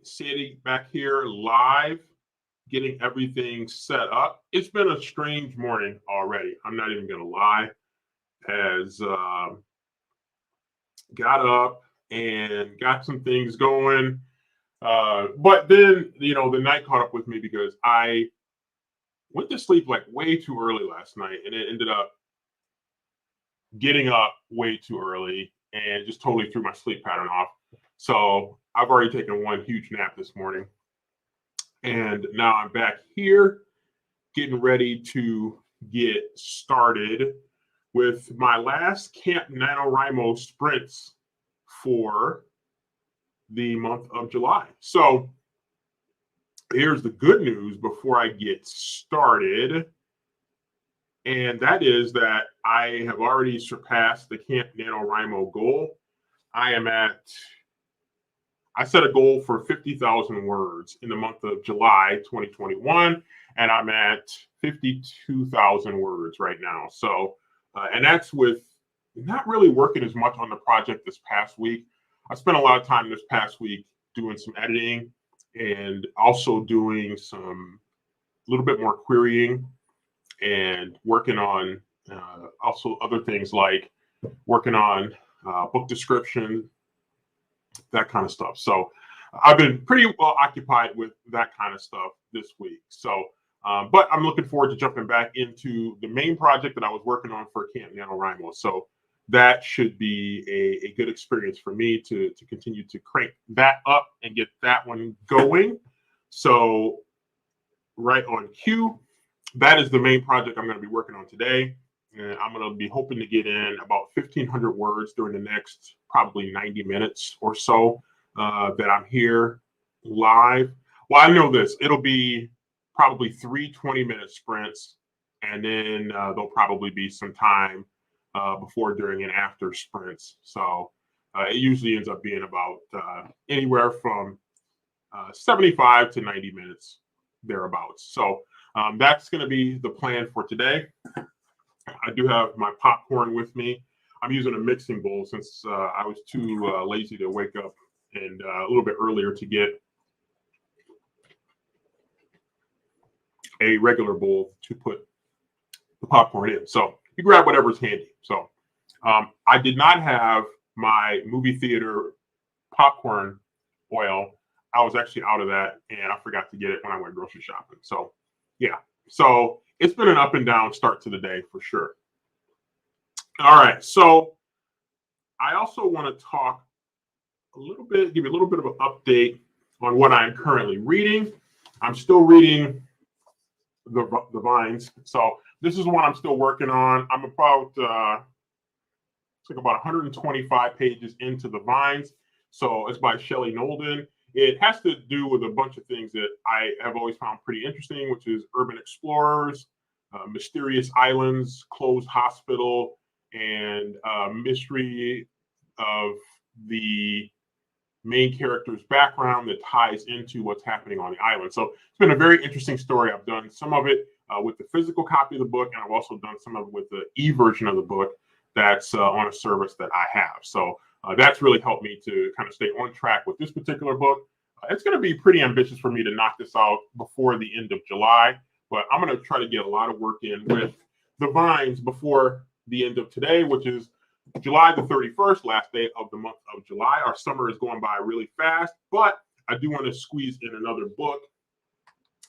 sitting back here live, getting everything set up. It's been a strange morning already. I'm not even going to lie. Has got up and got some things going. But then, the night caught up with me because I went to sleep like way too early last night, and it ended up getting up way too early and just totally threw my sleep pattern off. So I've already taken one huge nap this morning. And now I'm back here getting ready to get started with my last Camp NaNoWriMo sprints for the month of July. So here's the good news before I get started. And that is that I have already surpassed the Camp NaNoWriMo goal. I set a goal for 50,000 words in the month of July 2021, and I'm at 52,000 words right now. So, and that's with not really working as much on the project this past week. I spent a lot of time this past week doing some editing and also doing some little bit more querying and working on also other things like working on book description, that kind of stuff. So I've been pretty well occupied with that kind of stuff this week. So, but I'm looking forward to jumping back into the main project that I was working on for Camp NaNoWriMo. So that should be a good experience for me to continue to crank that up and get that one going. So right on cue. That is the main project I'm going to be working on today. And I'm going to be hoping to get in about 1,500 words during the next probably 90 minutes or so that I'm here live. Well, I know this. It'll be probably 3 20-minute sprints, and then there'll probably be some time before, during, and after sprints. So it usually ends up being about anywhere from 75 to 90 minutes, thereabouts. So that's going to be the plan for today. I do have my popcorn with me. I'm using a mixing bowl since I was too lazy to wake up and a little bit earlier to get a regular bowl to put the popcorn in. So you grab whatever's handy. So I did not have my movie theater popcorn oil. I was actually out of that, and I forgot to get it when I went grocery shopping. So yeah, so it's been an up and down start to the day for sure. All right, so I also want to talk a little bit, give you a little bit of an update on what I'm currently reading. I'm still reading the Vines. So this is one I'm still working on. I'm about it's like about 125 pages into the Vines. So it's by Shelley Nolden. It has to do with a bunch of things that I have always found pretty interesting, which is urban explorers, mysterious islands, closed hospital, and mystery of the main character's background that ties into what's happening on the island. So it's been a very interesting story. I've done some of it with the physical copy of the book, and I've also done some of it with the e-version of the book that's on a service that I have. So that's really helped me to kind of stay on track with this particular book. It's going to be pretty ambitious for me to knock this out before the end of July, but I'm going to try to get a lot of work in with the Vines before the end of today, which is July the 31st, last day of the month of July. Our summer is going by really fast, but I do want to squeeze in another book.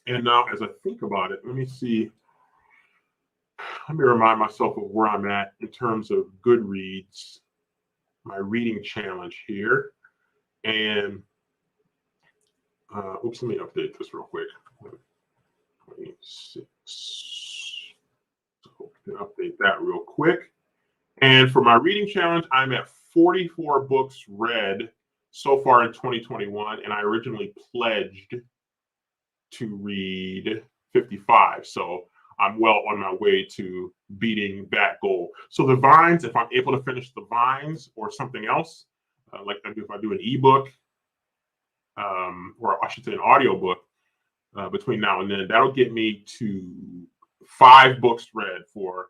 And now, as I think about it, let me see. Let me remind myself of where I'm at in terms of Goodreads, my reading challenge here. And oops, let me update this real quick. 26. So I can update that real quick. And for my reading challenge, I'm at 44 books read so far in 2021, and I originally pledged to read 55. So I'm well on my way to beating that goal. So the Vines, if I'm able to finish the Vines or something else, like if I do an ebook, or I should say an audiobook between now and then, that'll get me to 5 books read for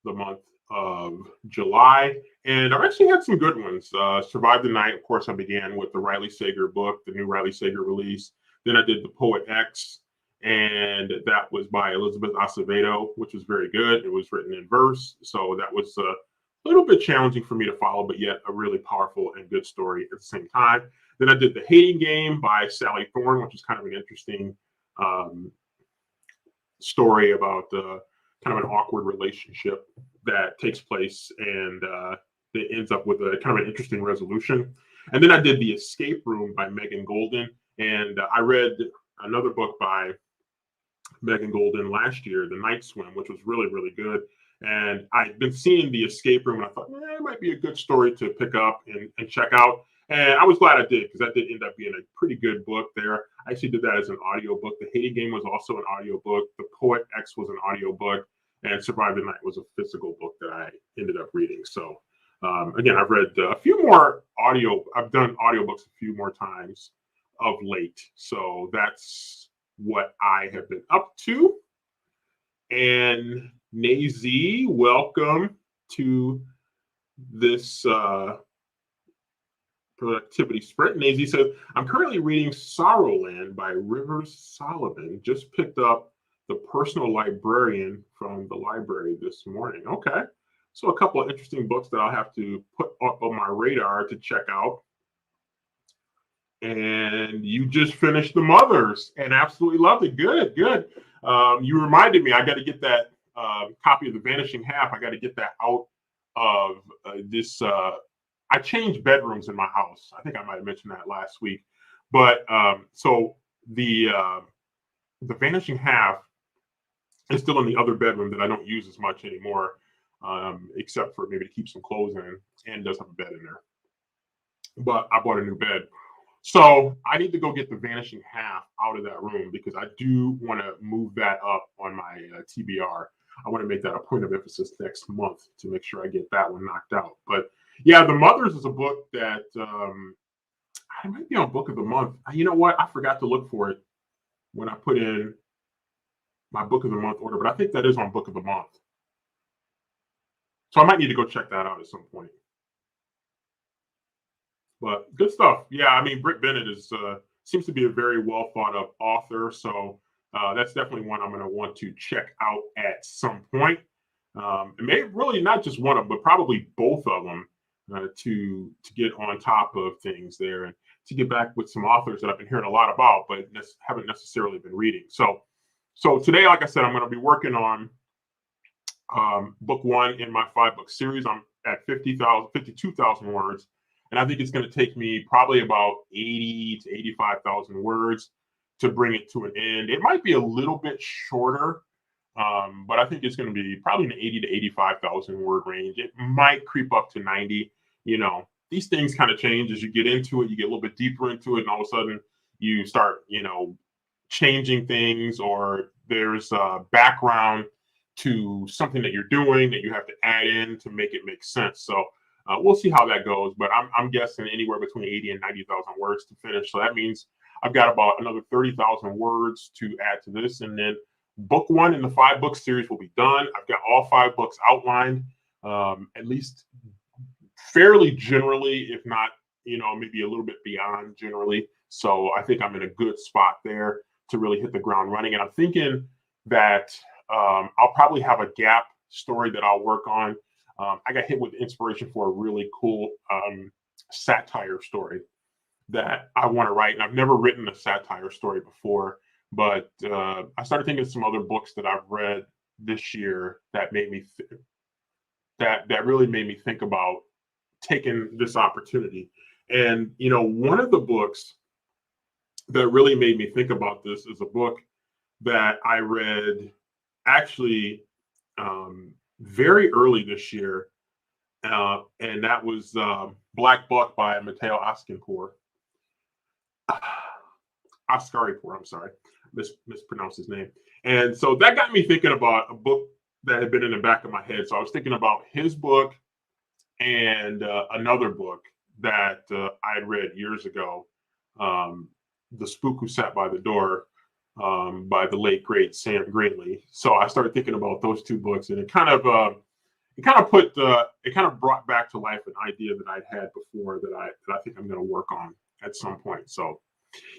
the month of July, and I've actually had some good ones. Survived the Night, of course, I began with the Riley Sager book, the new Riley Sager release. Then I did The Poet X, and that was by Elizabeth Acevedo, which was very good. It was written in verse, so that was a little bit challenging for me to follow, but yet a really powerful and good story at the same time. Then I did The Hating Game by Sally Thorne, which is kind of an interesting story about kind of an awkward relationship that takes place and it ends up with a kind of an interesting resolution. And then I did The Escape Room by Megan Golden, and I read another book by Megan Golden last year, The Night Swim, which was really, really good. And I'd been seeing The Escape Room, and I thought, it might be a good story to pick up and check out. And I was glad I did, because that did end up being a pretty good book there. I actually did that as an audiobook. The Hating Game was also an audiobook. The Poet X was an audiobook. And Survive the Night was a physical book that I ended up reading. So again, I've read a few more I've done audiobooks a few more times of late. So that's what I have been up to. And Nazy, welcome to this productivity sprint. Nazy says, I'm currently reading Sorrowland by Rivers Sullivan. Just picked up The Personal Librarian from the library this morning. Okay. So a couple of interesting books that I'll have to put up on my radar to check out. And you just finished The Mothers and absolutely loved it. Good, good. You reminded me, I got to get that copy of The Vanishing Half. I got to get that out of this. I changed bedrooms in my house. I think I might have mentioned that last week. But so the Vanishing Half is still in the other bedroom that I don't use as much anymore, except for maybe to keep some clothes in, and does have a bed in there. But I bought a new bed. So I need to go get The Vanishing Half out of that room, because I do want to move that up on my TBR. I want to make that a point of emphasis next month to make sure I get that one knocked out. But yeah, The Mothers is a book that I might be on Book of the Month. You know what? I forgot to look for it when I put in my Book of the Month order, but I think that is on Book of the Month. So I might need to go check that out at some point. But good stuff. Yeah, I mean, Britt Bennett seems to be a very well thought of author. So that's definitely one I'm going to want to check out at some point. And maybe really not just one of them, but probably both of them to get on top of things there and to get back with some authors that I've been hearing a lot about, but haven't necessarily been reading. So today, like I said, I'm going to be working on book one in my 5-book series. I'm at 52,000 words. And I think it's going to take me probably about 80 to 85,000 words to bring it to an end. It might be a little bit shorter, but I think it's going to be probably in the 80 to 85,000 word range. It might creep up to 90. You know, these things kind of change as you get into it. You get a little bit deeper into it, and all of a sudden you start, changing things, or there's a background to something that you're doing that you have to add in to make it make sense. So we'll see how that goes, but I'm guessing anywhere between 80 and 90,000 words to finish. So that means I've got about another 30,000 words to add to this. And then book one in the 5-book series will be done. I've got all 5 books outlined, at least fairly generally, if not, maybe a little bit beyond generally. So I think I'm in a good spot there to really hit the ground running. And I'm thinking that I'll probably have a gap story that I'll work on. I got hit with inspiration for a really cool satire story that I want to write. And I've never written a satire story before, but I started thinking of some other books that I've read this year that made me that really made me think about taking this opportunity. And, one of the books that really made me think about this is a book that I read actually very early this year, and that was Black Buck by Matteo Askinpour. Ascaripour, I'm sorry, mispronounced his name. And so that got me thinking about a book that had been in the back of my head. So I was thinking about his book and another book that I had read years ago, The Spook Who Sat by the Door, by the late, great Sam Greenlee. So I started thinking about those two books, and it kind of it kind of brought back to life an idea that I'd had before that I think I'm going to work on at some point. So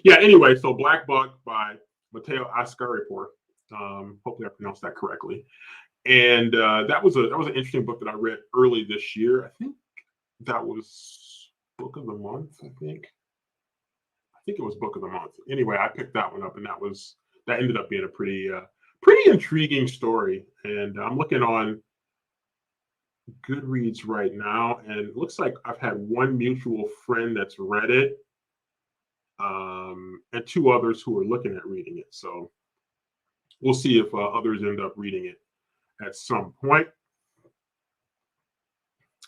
yeah. Anyway, so Black Buck by Matteo Ascaripour. Hopefully I pronounced that correctly. And that was an interesting book that I read early this year. I think that was book of the month. I think it was book of the month. Anyway, I picked that one up, and that ended up being a pretty intriguing story. And I'm looking on Goodreads right now, and it looks like I've had one mutual friend that's read it, and two others who are looking at reading it. So we'll see if others end up reading it at some point.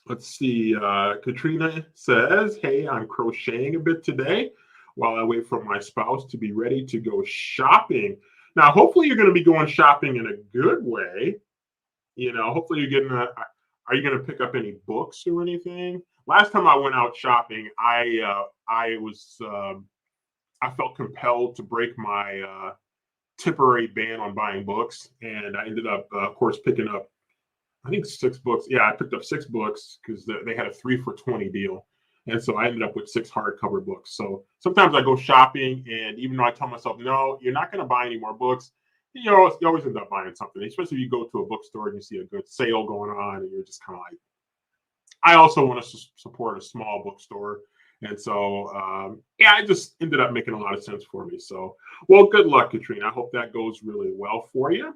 Let's see. Katrina says, "Hey, I'm crocheting a bit today while I wait for my spouse to be ready to go shopping." Now, hopefully, you're going to be going shopping in a good way. Hopefully, you're getting Are you going to pick up any books or anything? Last time I went out shopping, I felt compelled to break my temporary ban on buying books, and I ended up, of course, picking up, I think, 6 books. Yeah, I picked up 6 books because they had a 3 for $20 deal, and so I ended up with 6 hardcover books. So sometimes I go shopping, and even though I tell myself, no, you're not going to buy any more books, you always end up buying something. Especially if you go to a bookstore and you see a good sale going on, and you're just kind of like, I also want to support a small bookstore. And so, yeah, it just ended up making a lot of sense for me. So, well, good luck, Katrina. I hope that goes really well for you.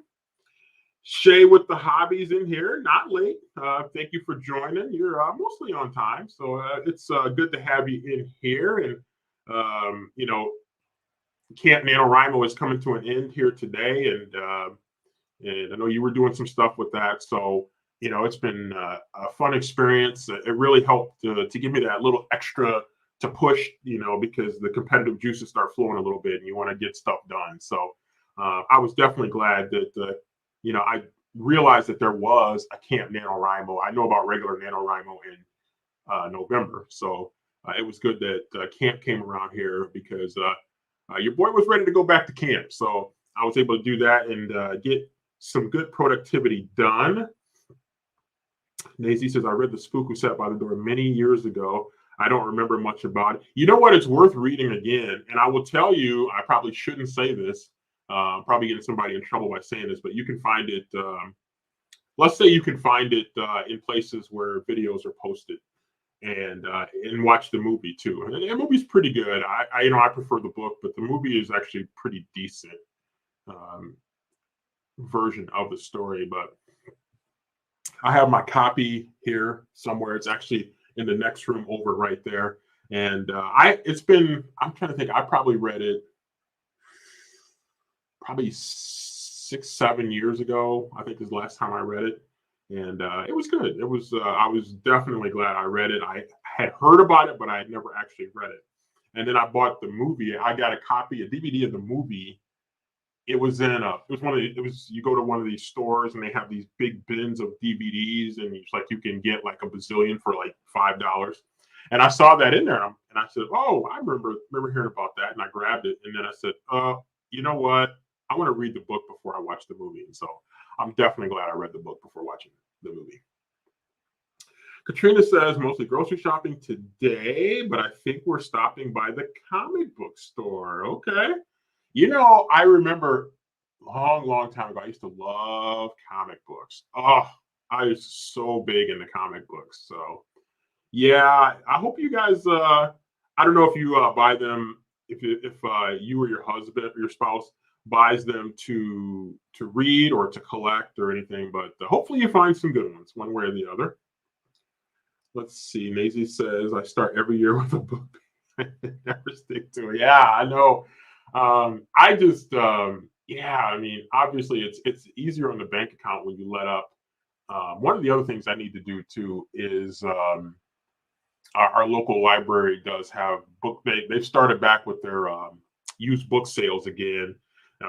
Shay with the hobbies in here, not late. Thank you for joining. You're mostly on time. So it's good to have you in here. And, Camp NaNoWriMo is coming to an end here today. And I know you were doing some stuff with that. So, it's been a fun experience. It really helped to give me that little extra to push, because the competitive juices start flowing a little bit and you want to get stuff done. So I was definitely glad that, I realized that there was a Camp NaNoWriMo. I know about regular NaNoWriMo in November. So it was good that camp came around here because your boy was ready to go back to camp. So I was able to do that and get some good productivity done. Nazy says, I read The Spook Who Sat by the Door many years ago. I don't remember much about it. You know what? It's worth reading again. And I will tell you, I probably shouldn't say this. I'm probably getting somebody in trouble by saying this, but you can find it. Let's say you can find it in places where videos are posted, and watch the movie too. And the movie's pretty good. I prefer the book, but the movie is actually pretty decent version of the story. But I have my copy here somewhere. It's actually in the next room over right there. And I'm trying to think, I probably read it probably 6-7 years ago. I think is the last time I read it. And it was good. It was, I was definitely glad I read it. I had heard about it, but I had never actually read it. And then I bought the movie. I got a DVD of the movie. It was you go to one of these stores and they have these big bins of DVDs, and it's like you can get like a bazillion for like $5. And I saw that in there, and I said, "Oh, I remember hearing about that." And I grabbed it, and then I said, "You know what? I want to read the book before I watch the movie." And so I'm definitely glad I read the book before watching the movie. Katrina says, mostly grocery shopping today, but I think we're stopping by the comic book store. Okay. I remember long time ago, I used to love comic books. Oh, I was so big into comic books. So yeah, I hope you guys, I don't know if you buy them, if you or your husband or your spouse buys them to read or to collect or anything, but hopefully you find some good ones one way or the other. Let's see. Maisie says, I start every year with a book. I never stick to it. Yeah, I know. I just, I mean, obviously it's easier on the bank account when you let up. One of the other things I need to do too is our local library does have they've started back with their used book sales again.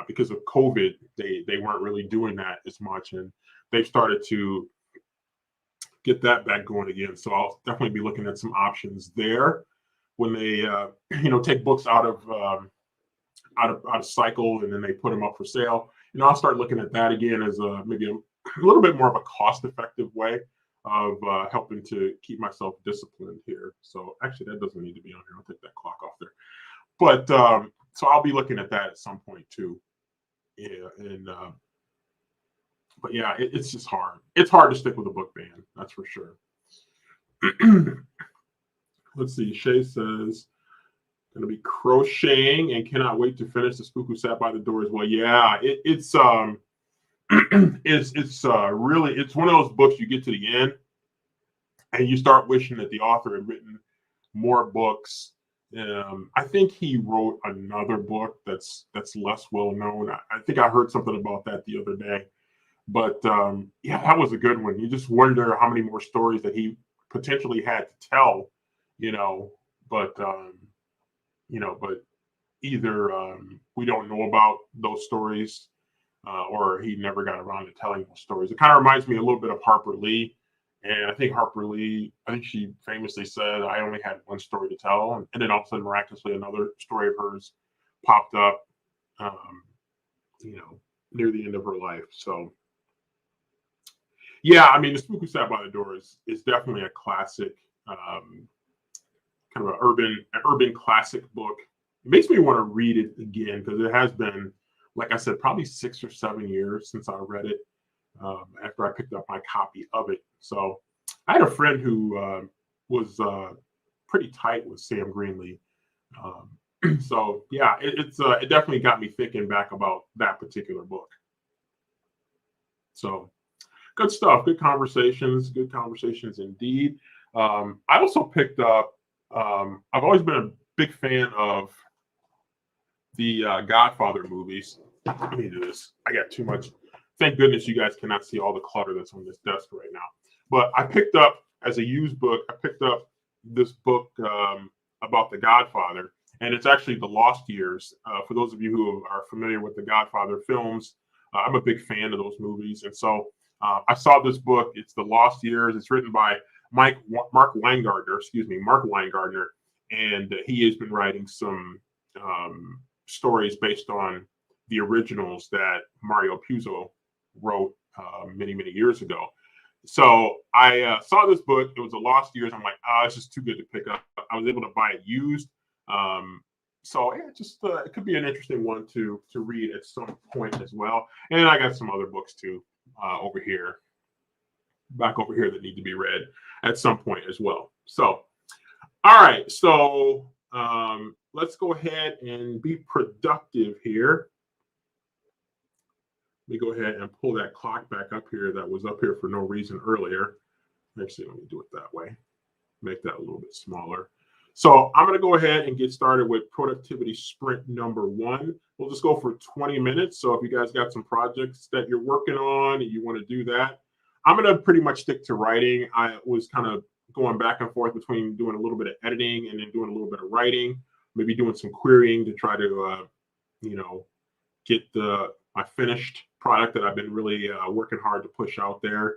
Because of COVID, they weren't really doing that as much, and they've started to get that back going again. So I'll definitely be looking at some options there when they take books out of cycle and then they put them up for sale. I'll start looking at that again as maybe a little bit more of a cost-effective way of helping to keep myself disciplined here. So actually, that doesn't need to be on here. I'll take that clock off there. But so I'll be looking at that at some point too. Yeah, and but yeah, it's just hard. It's hard to stick with a book ban. That's for sure. Let's see. Shay says going to be crocheting and cannot wait to finish the Spook Who Sat by the Door as well. Yeah, it's it's really, it's one of those books you get to the end and you start wishing that the author had written more books. I think he wrote another book that's less well known. I think I heard something about that the other day. But yeah, that was a good one. You just wonder how many more stories that he potentially had to tell, you know. But but either we don't know about those stories, or he never got around to telling those stories. It kind of reminds me a little bit of Harper Lee. And I think Harper Lee, I think she famously said, I only had one story to tell. And then all of a sudden, miraculously, another story of hers popped up, um, near the end of her life. So, yeah, I mean, The Spook Who Sat by the Door is definitely a classic, kind of an urban classic book. It makes me want to read it again because it has been, like I said, probably 6 or 7 years since I read it. After I picked up my copy of it. So I had a friend who was pretty tight with Sam Greenlee. So yeah, it definitely got me thinking back about that particular book. So good stuff, good conversations indeed. I also picked up. I've always been a big fan of the Godfather movies. Let me do this. I got too much. Thank goodness you guys cannot see all the clutter that's on this desk right now. But I picked up, as a used book, I picked up this book about the Godfather, and it's actually The Lost Years. For those of you who are familiar with the Godfather films, I'm a big fan of those movies, and so I saw this book. It's The Lost Years. It's written by Mark Weingartner. Mark Weingartner, and he has been writing some stories based on the originals that Mario Puzo wrote many years ago. So I saw this book. It was The Lost Years. I'm like, it's just too good to pick up. I was able to buy it used. So yeah, just it could be an interesting one to read at some point as well. And I got some other books too back over here that need to be read at some point as well. So all right, so let's go ahead and be productive here. Let me go ahead and pull that clock back up here that was up here for no reason earlier. Actually, let me do it that way. Make that a little bit smaller. So I'm going to go ahead and get started with productivity sprint number 1. We'll just go for 20 minutes. So if you guys got some projects that you're working on and you want to do that, I'm going to pretty much stick to writing. I was kind of going back and forth between doing a little bit of editing and then doing a little bit of writing, maybe doing some querying to try to, get my finished product that I've been really working hard to push out there,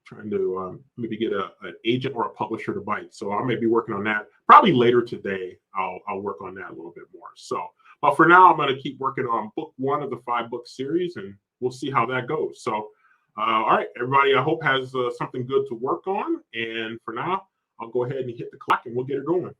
trying to maybe get an agent or a publisher to bite. So I may be working on that. Probably later today, I'll work on that a little bit more. So, but for now, I'm going to keep working on book 1 of the 5-book series, and we'll see how that goes. So, all right, everybody, I hope has something good to work on. And for now, I'll go ahead and hit the clock and we'll get it going.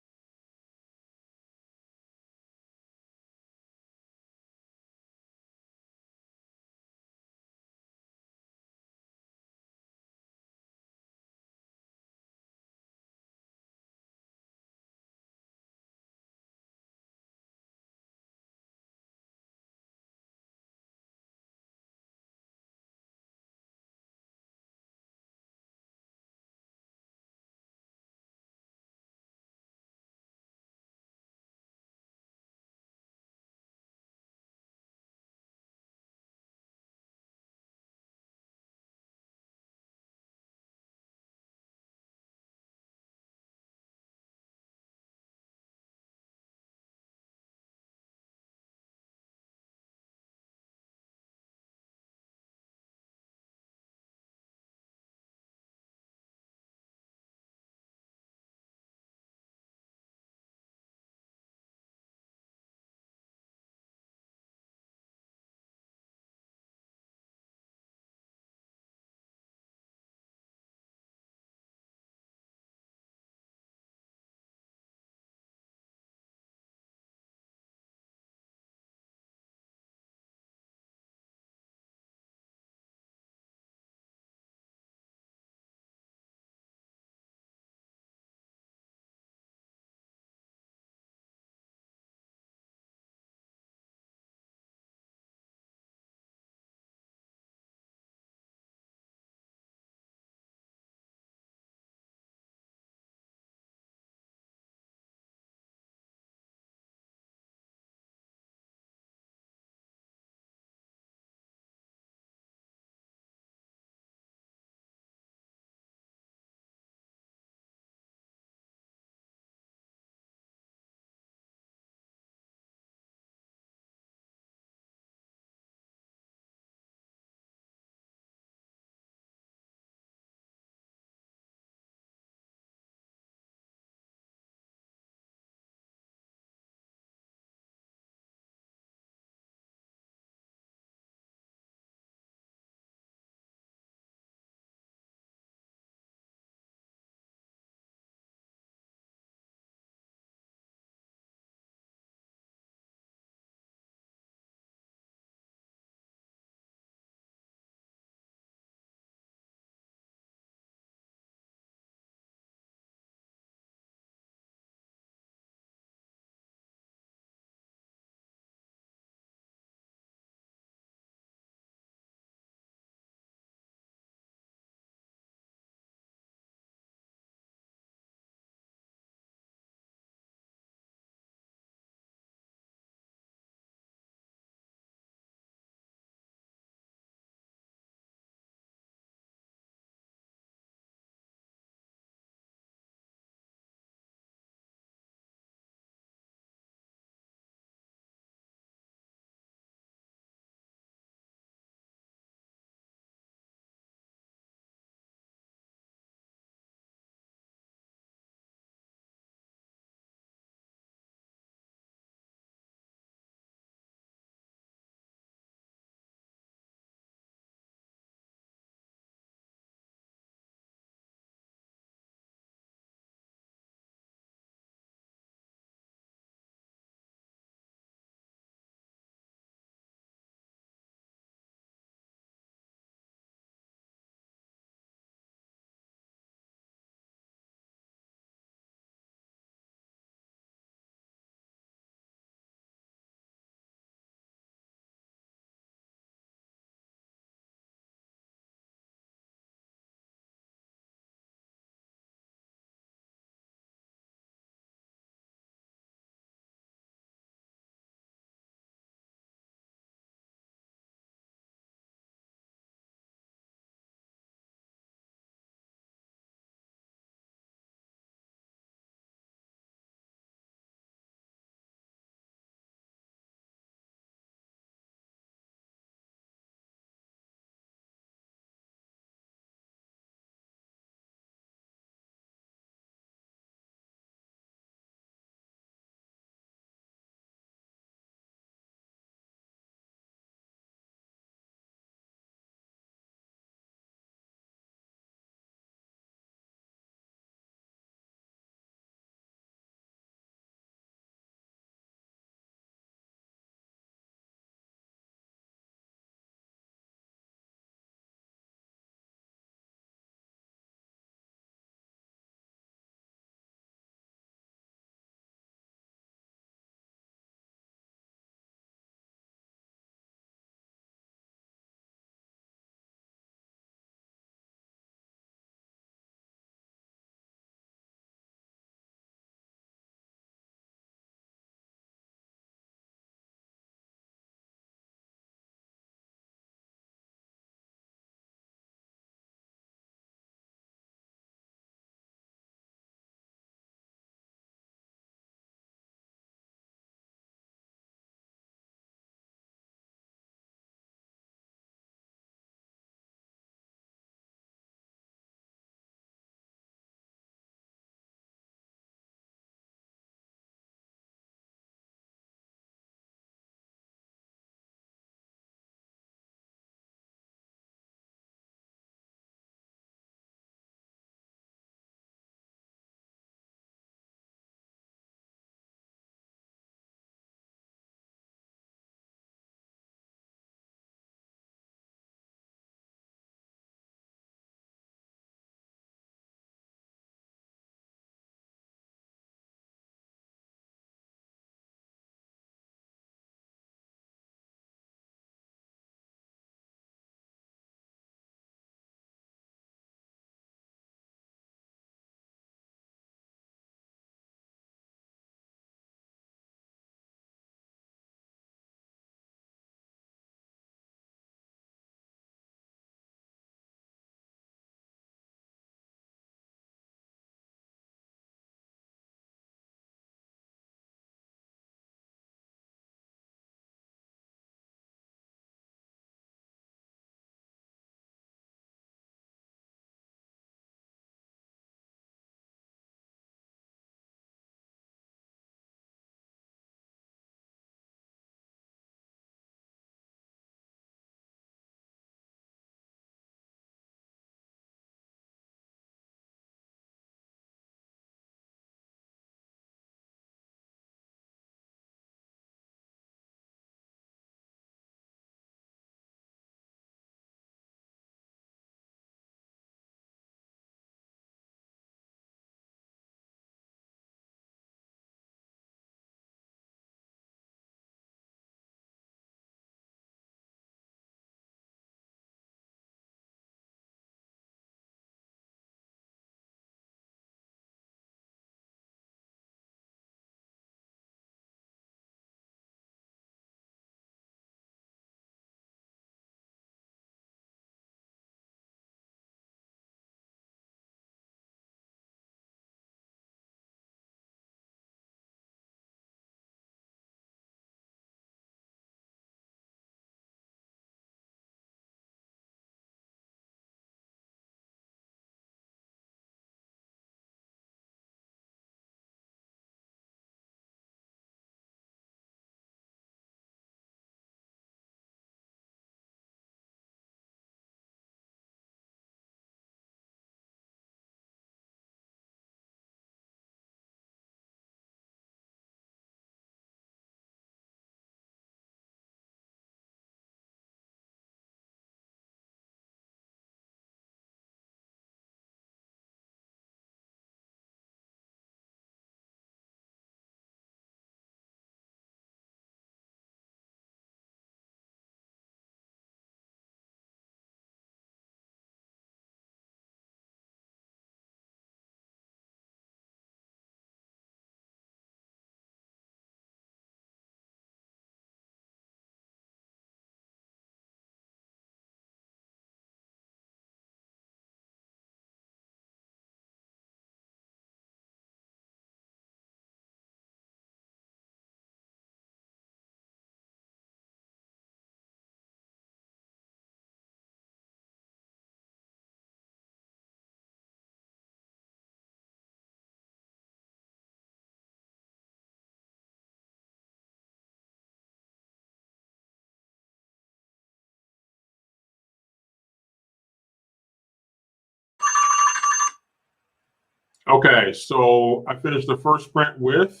Okay, so I finished the first sprint with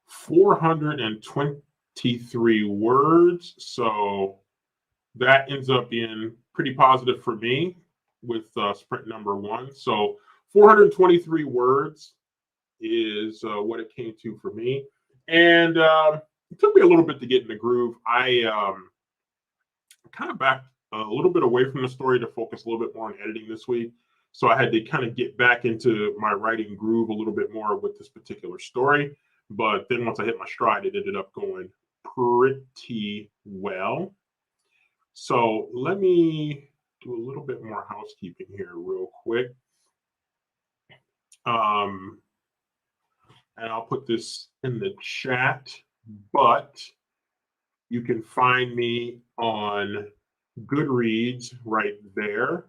423 words. So that ends up being pretty positive for me with sprint number one. So 423 words is what it came to for me. And it took me a little bit to get in the groove. I kind of backed a little bit away from the story to focus a little bit more on editing this week. So I had to kind of get back into my writing groove a little bit more with this particular story. But then once I hit my stride, it ended up going pretty well. So let me do a little bit more housekeeping here, real quick. Um, and I'll put this in the chat, but you can find me on Goodreads right there.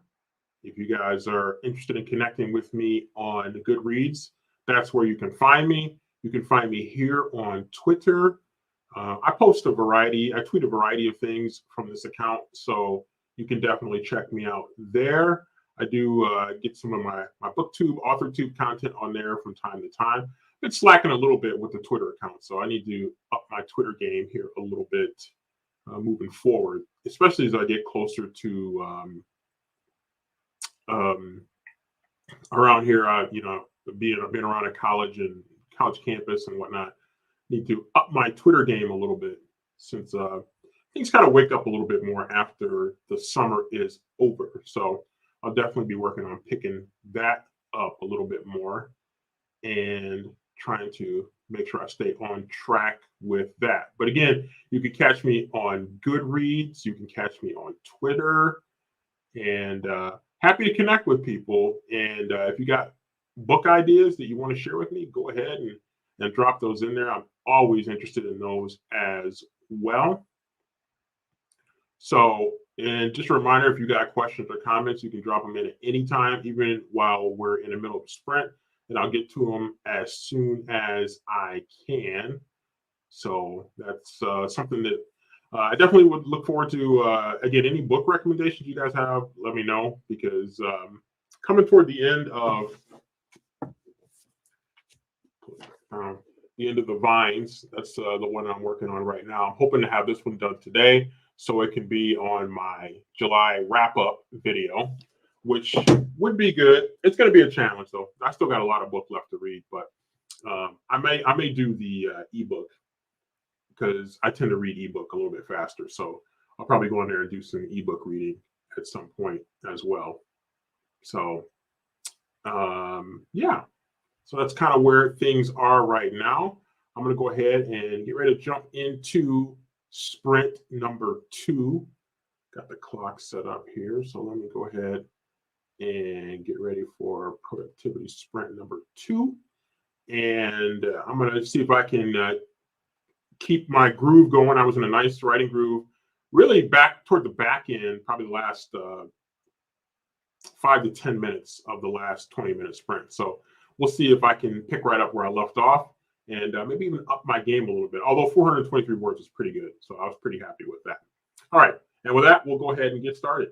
If you guys are interested in connecting with me on Goodreads, that's where you can find me. You can find me here on Twitter. I tweet a variety of things from this account, so you can definitely check me out there. I do get some of my booktube, authortube content on there from time to time. Been slacking a little bit with the Twitter account, so I need to up my Twitter game here a little bit moving forward, especially as I get closer to um, around here. Being around a college and college campus and whatnot, need to up my Twitter game a little bit since things kind of wake up a little bit more after the summer is over. So I'll definitely be working on picking that up a little bit more and trying to make sure I stay on track with that. But again, you can catch me on Goodreads, you can catch me on Twitter, and happy to connect with people. And if you got book ideas that you want to share with me, go ahead and drop those in there. I'm always interested in those as well. So, and just a reminder, if you got questions or comments, you can drop them in at any time, even while we're in the middle of a sprint, and I'll get to them as soon as I can. So that's something that I definitely would look forward to. Again, any book recommendations you guys have, let me know, because coming toward um, the end of the Vines, that's the one I'm working on right now. I'm hoping to have this one done today so it can be on my July wrap up video, which would be good. It's going to be a challenge though. I still got a lot of book left to read, but I may do the ebook because I tend to read ebook a little bit faster. So I'll probably go in there and do some ebook reading at some point as well. So yeah, so that's kind of where things are right now. I'm going to go ahead and get ready to jump into sprint number 2. Got the clock set up here. So let me go ahead and get ready for productivity sprint number 2. And I'm going to see if I can keep my groove going. I was in a nice writing groove, really back toward the back end, probably the last 5 to 10 minutes of the last 20-minute sprint. So we'll see if I can pick right up where I left off and maybe even up my game a little bit. Although 423 words is pretty good. So I was pretty happy with that. All right. And with that, we'll go ahead and get started.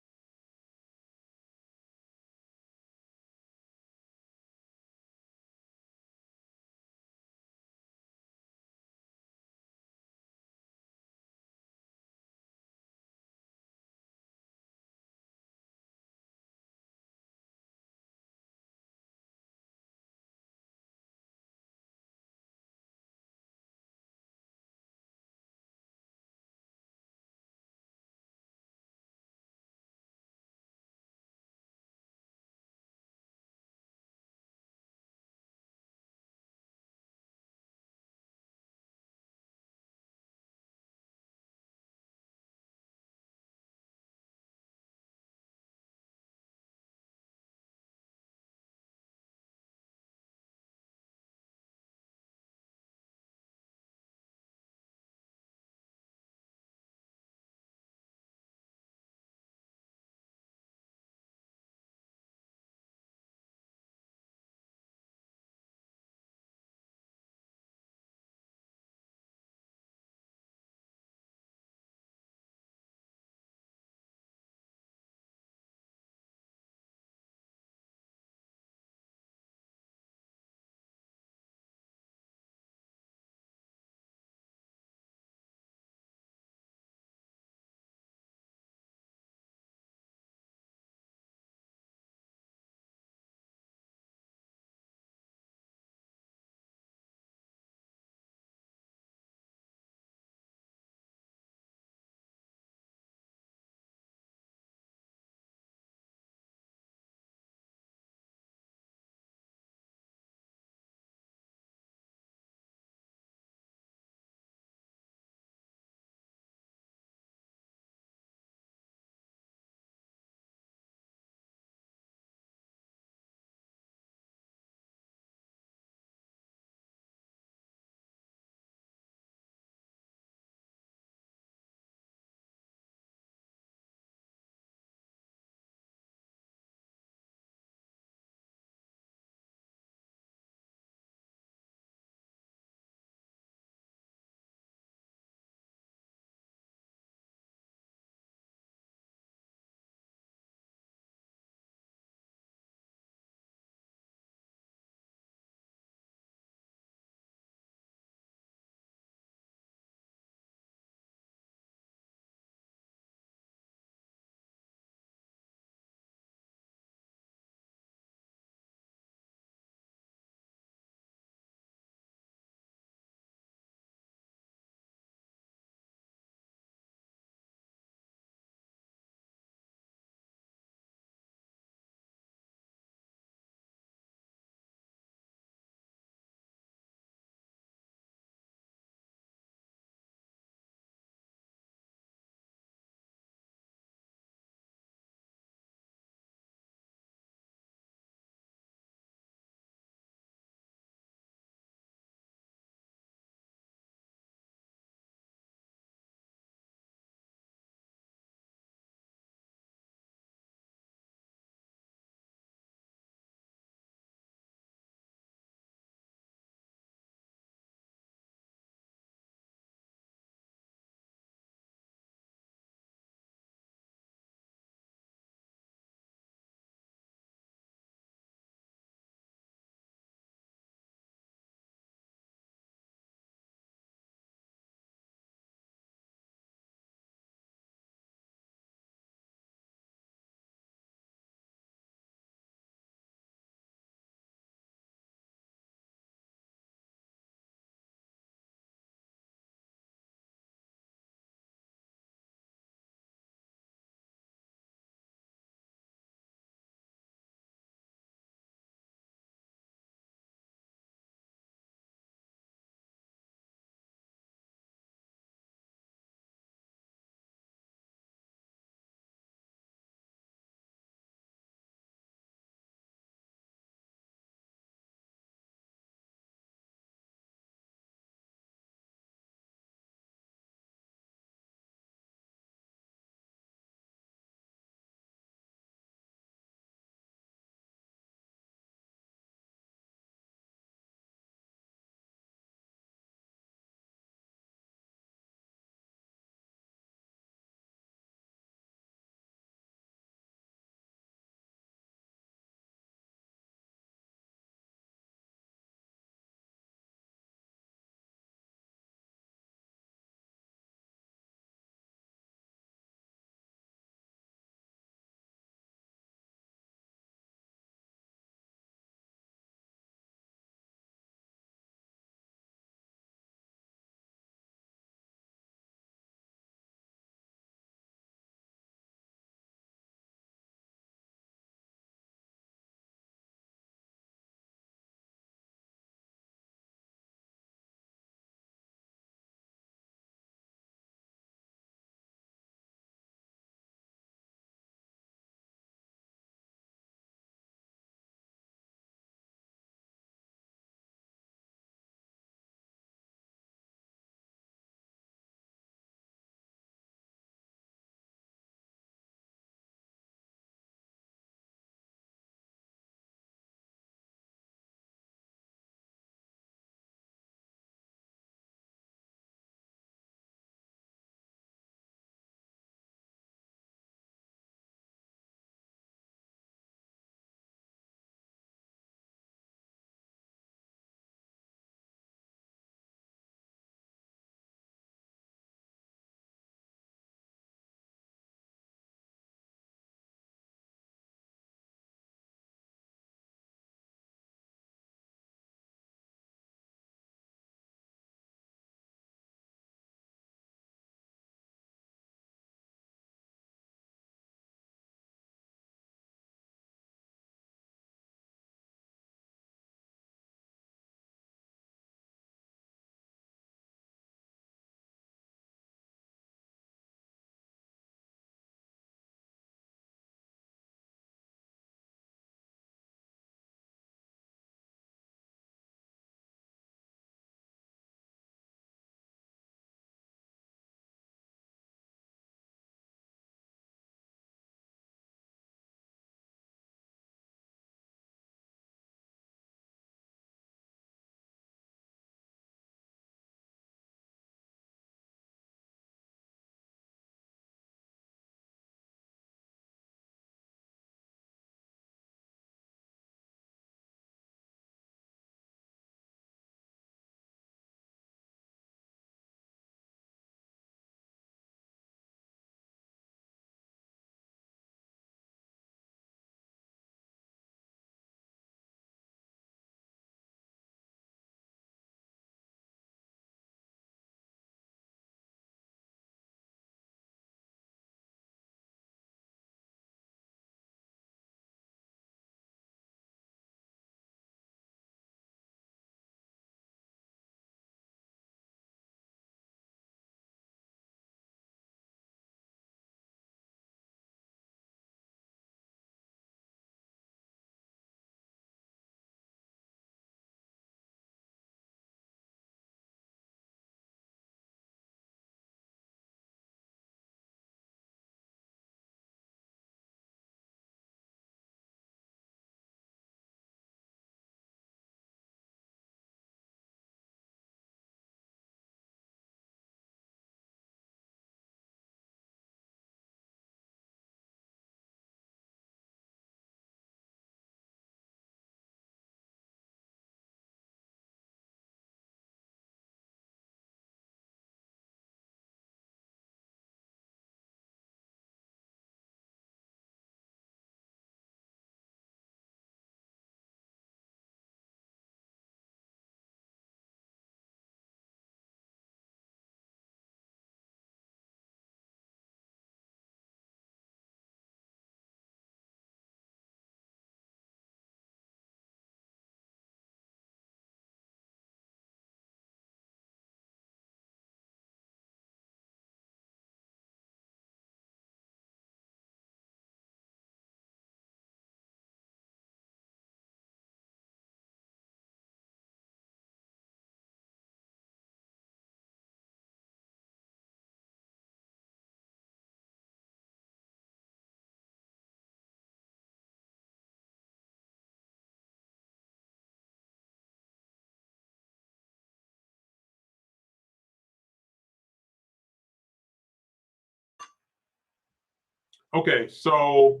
Okay, so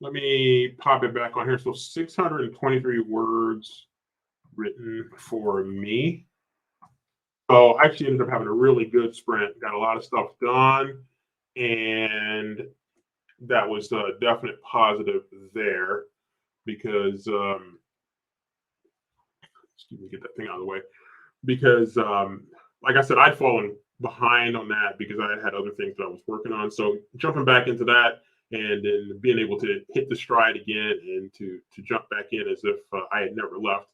let me pop it back on here. So 623 words written for me. So I actually ended up having a really good sprint, got a lot of stuff done, and that was a definite positive there because, excuse me, get that thing out of the way. Because, like I said, I'd fallen behind on that because I had other things that I was working on. So jumping back into that and then being able to hit the stride again and to jump back in as if I had never left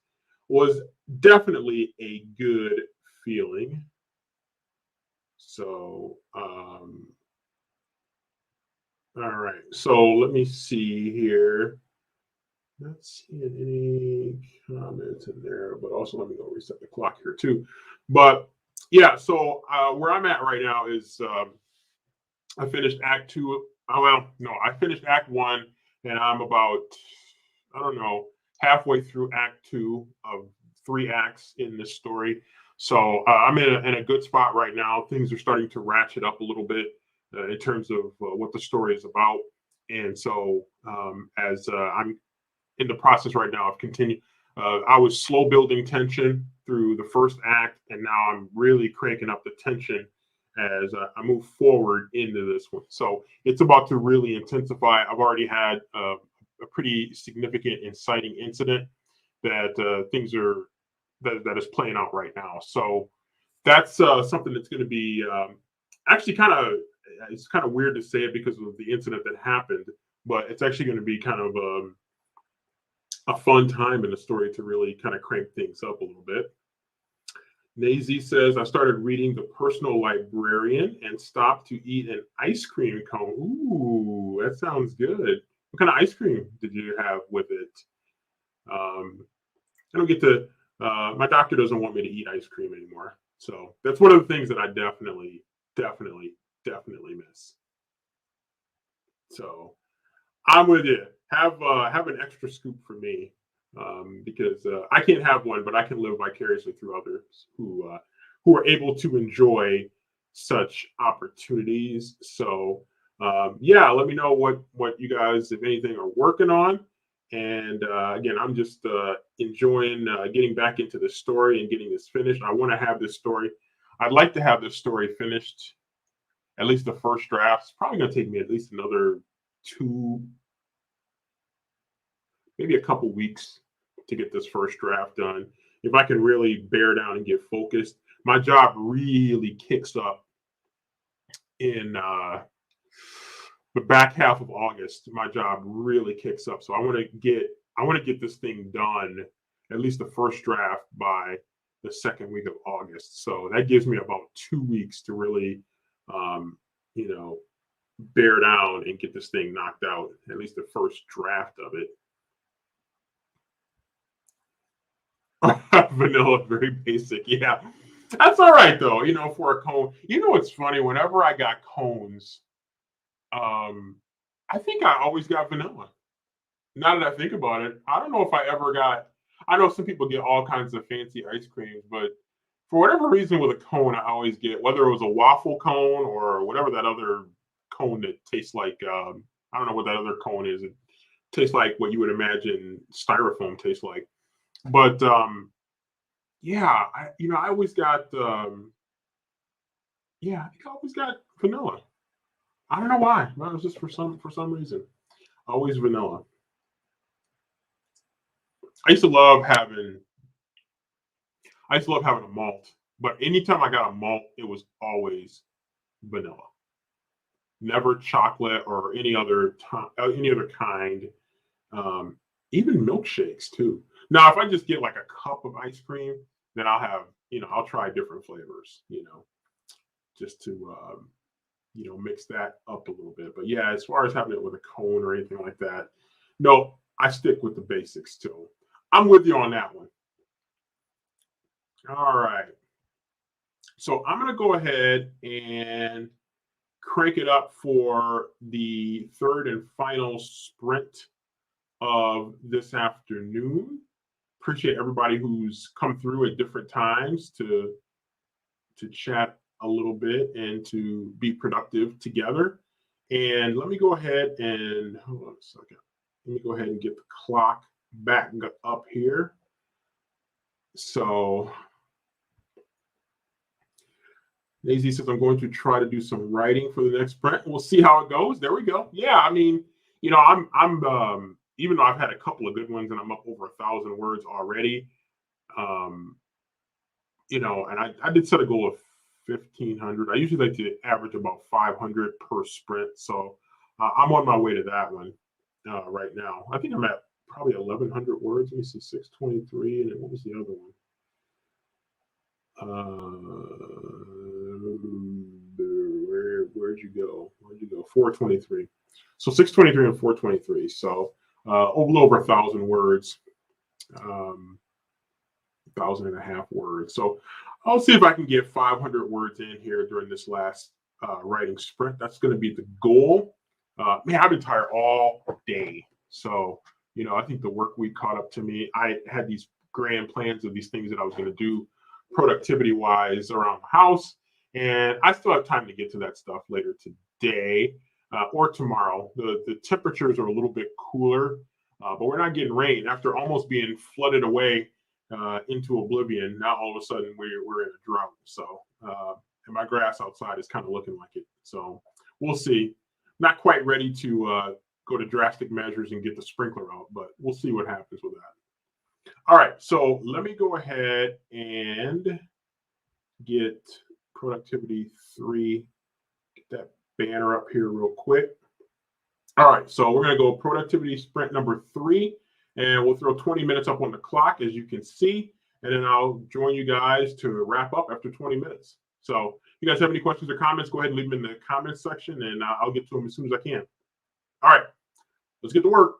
was definitely a good feeling. So, all right. So let me see here. Not seeing any comments in there, but also let me go reset the clock here too. But yeah, so where I'm at right now is I finished Act Two. Oh, well, no, I finished Act One, and I'm about, I don't know, halfway through Act Two of 3 acts in this story. So I'm in a good spot right now. Things are starting to ratchet up a little bit in terms of what the story is about. And so as I'm in the process right now of continue. I was slow building tension through the first act, and now I'm really cranking up the tension as I move forward into this one. So it's about to really intensify. I've already had a pretty significant inciting incident that things are that is playing out right now. So that's something that's going to be actually kind of, it's kind of weird to say it because of the incident that happened, but it's actually going to be kind of a fun time in the story to really kind of crank things up a little bit. Nazy says, I started reading The Personal Librarian and stopped to eat an ice cream cone. Ooh, that sounds good. What kind of ice cream did you have with it? I don't get to, my doctor doesn't want me to eat ice cream anymore. So that's one of the things that I definitely miss. So I'm with you. Have an extra scoop for me because I can't have one, but I can live vicariously through others who are able to enjoy such opportunities. So yeah, let me know what you guys, if anything, are working on. And again, I'm just enjoying getting back into the story and getting this finished. I want to have this story. I'd like to have this story finished, at least the first draft. It's probably going to take me at least another 2, maybe a couple weeks to get this first draft done. If I can really bear down and get focused, my job really kicks up in the back half of August. My job really kicks up, so I want to get this thing done, at least the first draft by the second week of August. So that gives me about 2 weeks to really, you know, bear down and get this thing knocked out, at least the first draft of it. Vanilla, very basic. Yeah, that's all right though. For a cone, it's funny. Whenever I got cones, um, I think I always got vanilla. Now that I think about it, I don't know if I ever got. I know some people get all kinds of fancy ice creams, but for whatever reason, with a cone, I always get, whether it was a waffle cone or whatever that other cone that tastes like. I don't know what that other cone is. It tastes like what you would imagine styrofoam tastes like. But yeah, I always got yeah, I think I always got vanilla. I don't know why. Well, it was just for some reason. Always vanilla. I used to love having I used to love having a malt, but anytime I got a malt, it was always vanilla. Never chocolate or any other kind. Um, Even milkshakes too. Now, if I just get like a cup of ice cream, then I'll try different flavors. Just to mix that up a little bit. But yeah, as far as having it with a cone or anything like that, no, I stick with the basics too. I'm with you on that one. All right. So I'm going to go ahead and crank it up for the third and final sprint of this afternoon. Appreciate everybody who's come through at different times to chat a little bit and to be productive together. And let me go ahead and hold on a second. Let me go ahead and get the clock back up here. So Daisy says, I'm going to try to do some writing for the next sprint. We'll see how it goes. There we go. Yeah, I mean, I'm even though I've had a couple of good ones and I'm up over 1,000 words already, um, and I did set a goal of 1,500. I usually like to average about 500 per sprint. So I'm on my way to that one right now. I think I'm at probably 1,100 words. Let me see, 623. And then what was the other one? Where'd you go? 423. So 623 and 423. So a little over 1,000 words, 1,500 words. So I'll see if I can get 500 words in here during this last writing sprint. That's going to be the goal. Man, I've been tired all day. So, I think the work week caught up to me. I had these grand plans of these things that I was going to do productivity wise around the house. And I still have time to get to that stuff later today or tomorrow. The temperatures are a little bit cooler, but we're not getting rain after almost being flooded away into oblivion. Now all of a sudden we're in a drought. So and my grass outside is kind of looking like it. So we'll see. Not quite ready to go to drastic measures and get the sprinkler out, but we'll see what happens with that. All right, so let me go ahead and get productivity 3. Get that banner up here real quick. All right, so we're going to go productivity sprint number 3, and we'll throw 20 minutes up on the clock, as you can see, and then I'll join you guys to wrap up after 20 minutes. So if you guys have any questions or comments, go ahead and leave them in the comments section, and I'll get to them as soon as I can. All right, let's get to work.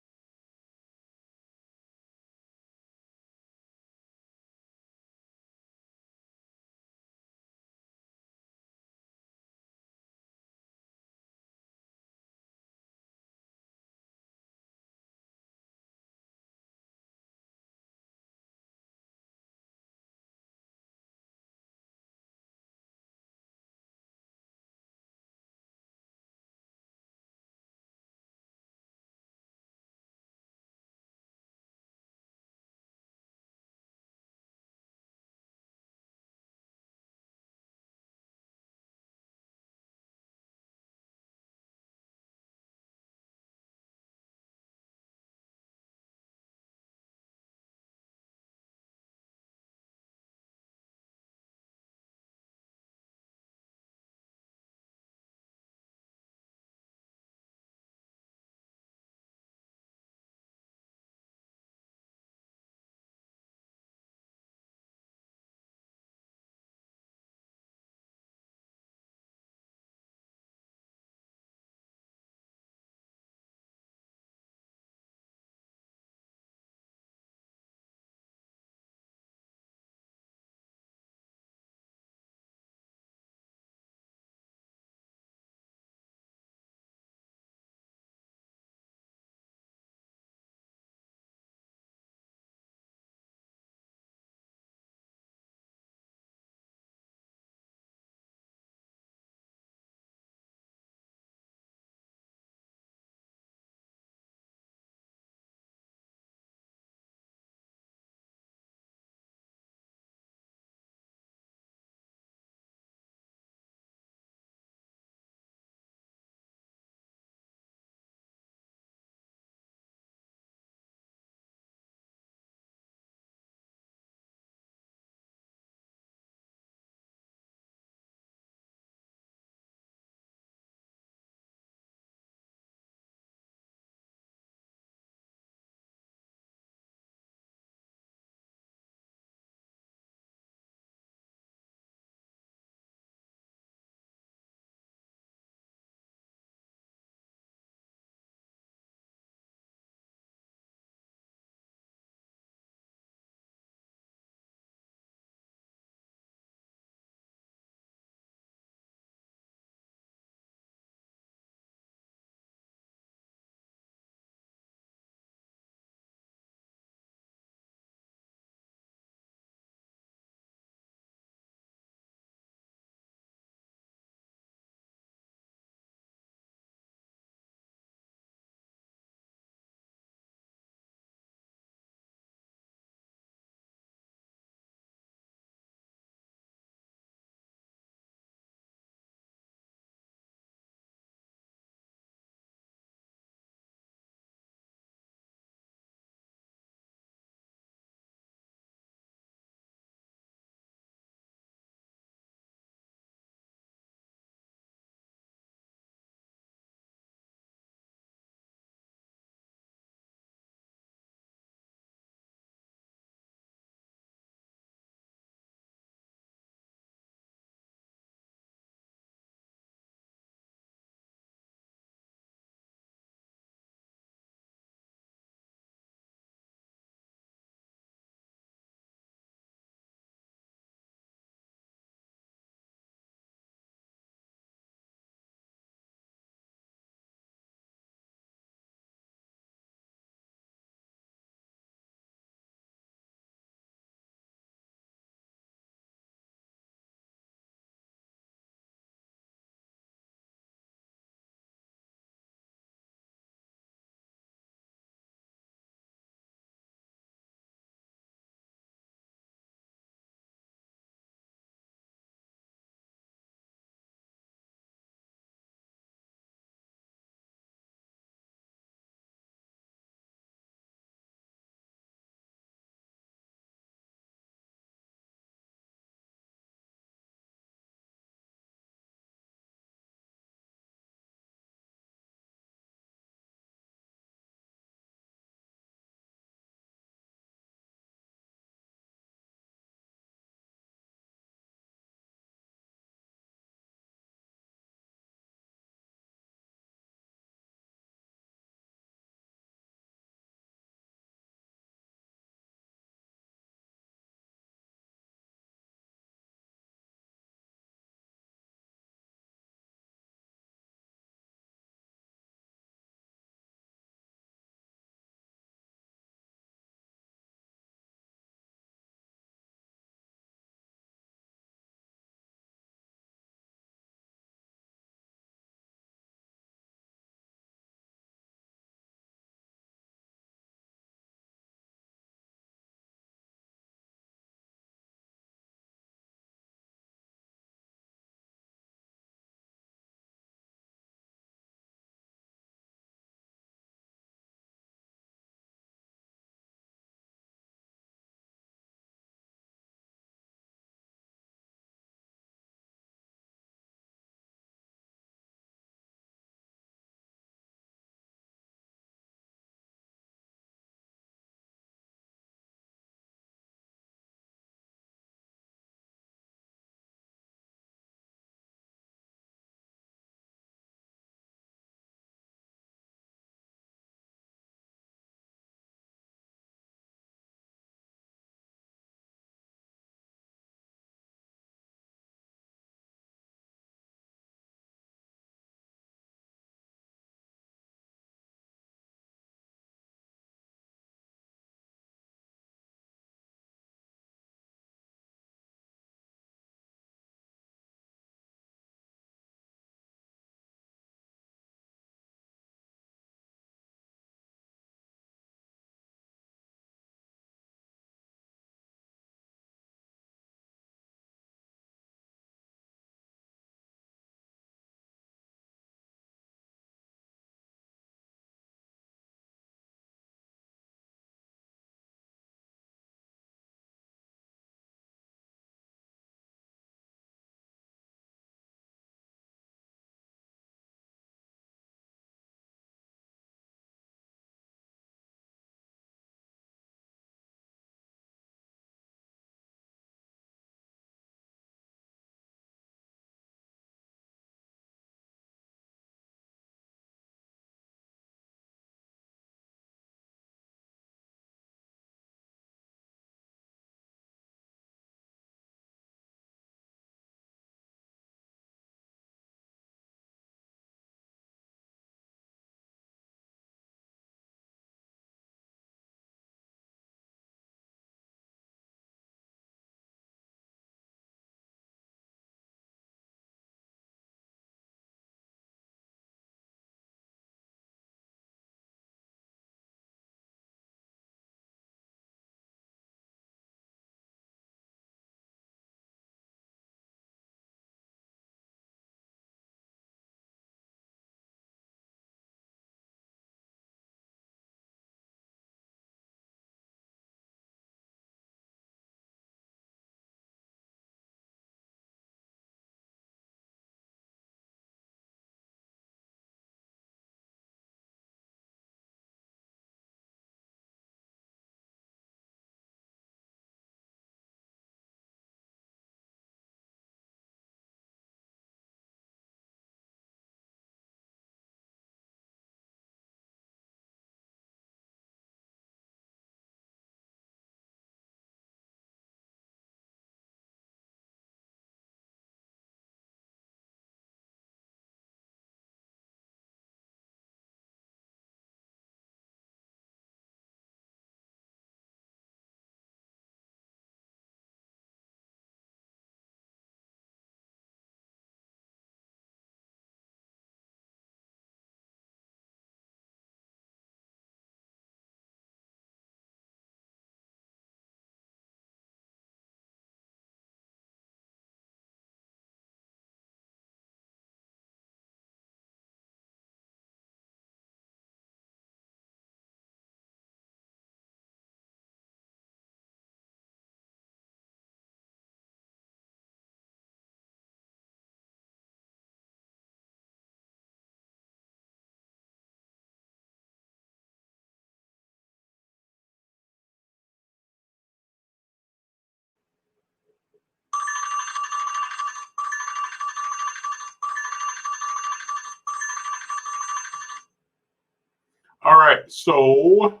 right, so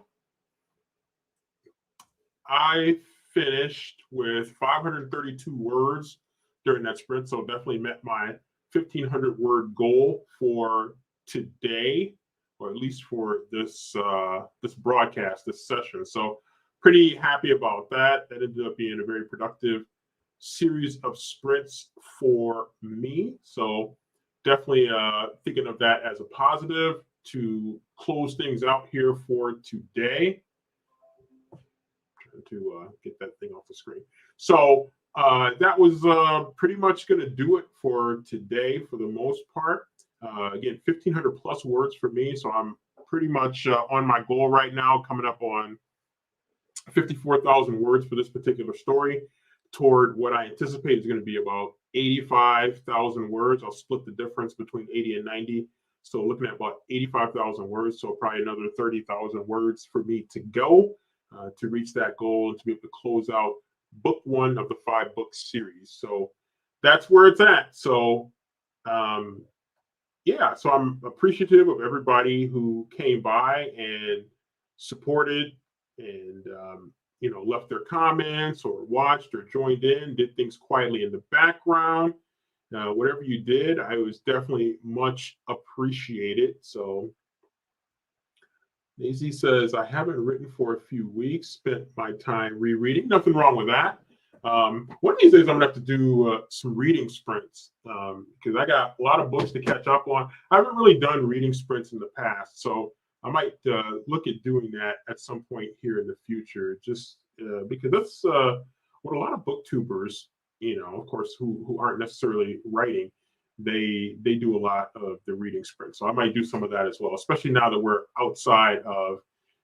I finished with 532 words during that sprint, so definitely met my 1,500 word goal for today, or at least for this broadcast, this session. So pretty happy about that. That ended up being a very productive series of sprints for me. So definitely thinking of that as a positive to close things out here for today. To get that thing off the screen. So that was pretty much going to do it for today for the most part. Again, 1,500 plus words for me. So I'm pretty much on my goal right now, coming up on 54,000 words for this particular story, toward what I anticipate is going to be about 85,000 words. I'll split the difference between 80 and 90. So looking at about 85,000 words. So probably another 30,000 words for me to go. To reach that goal and to be able to close out book 1 of the 5-book series. So that's where it's at. So yeah, so I'm appreciative of everybody who came by and supported and left their comments or watched or joined in, did things quietly in the background. Whatever you did, I was definitely much appreciated. So Daisy says, I haven't written for a few weeks, spent my time rereading. Nothing wrong with that. One of these days, I'm going to have to do some reading sprints because I got a lot of books to catch up on. I haven't really done reading sprints in the past, so I might look at doing that at some point here in the future, just because that's what a lot of booktubers, of course, who aren't necessarily writing, they do a lot of the reading sprint. So I might do some of that as well, especially now that we're outside of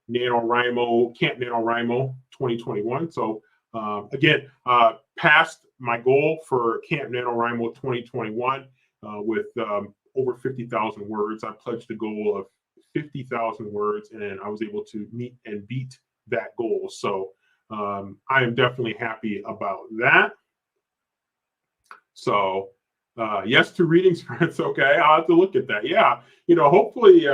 NaNoWriMo, Camp NaNoWriMo 2021. So again, passed my goal for Camp NaNoWriMo 2021 with over 50,000 words. I pledged a goal of 50,000 words, and I was able to meet and beat that goal. So I am definitely happy about that. So yes to reading sprints. Okay, I'll have to look at that. Yeah, hopefully,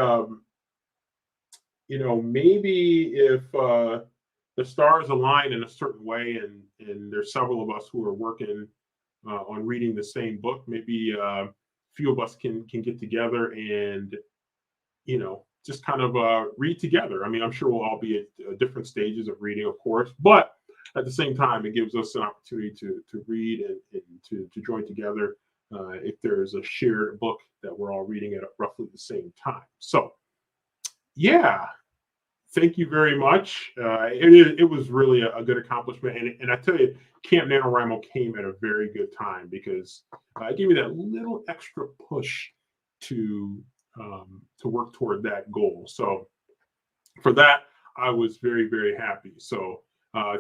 maybe if the stars align in a certain way, and there's several of us who are working on reading the same book, maybe a few of us can get together and just kind of read together. I mean, I'm sure we'll all be at different stages of reading, of course, but at the same time, it gives us an opportunity to read and to join together if there's a shared book that we're all reading at roughly the same time. So, yeah, thank you very much. It was really a good accomplishment. And I tell you, Camp NaNoWriMo came at a very good time because it gave me that little extra push to work toward that goal. So for that, I was very, very happy. So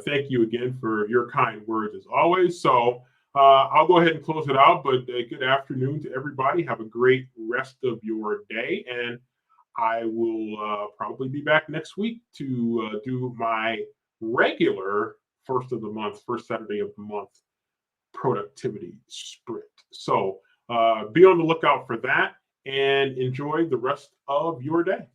thank you again for your kind words as always. So I'll go ahead and close it out, but good afternoon to everybody. Have a great rest of your day. And I will probably be back next week to do my regular first Saturday of the month productivity sprint. So be on the lookout for that and enjoy the rest of your day.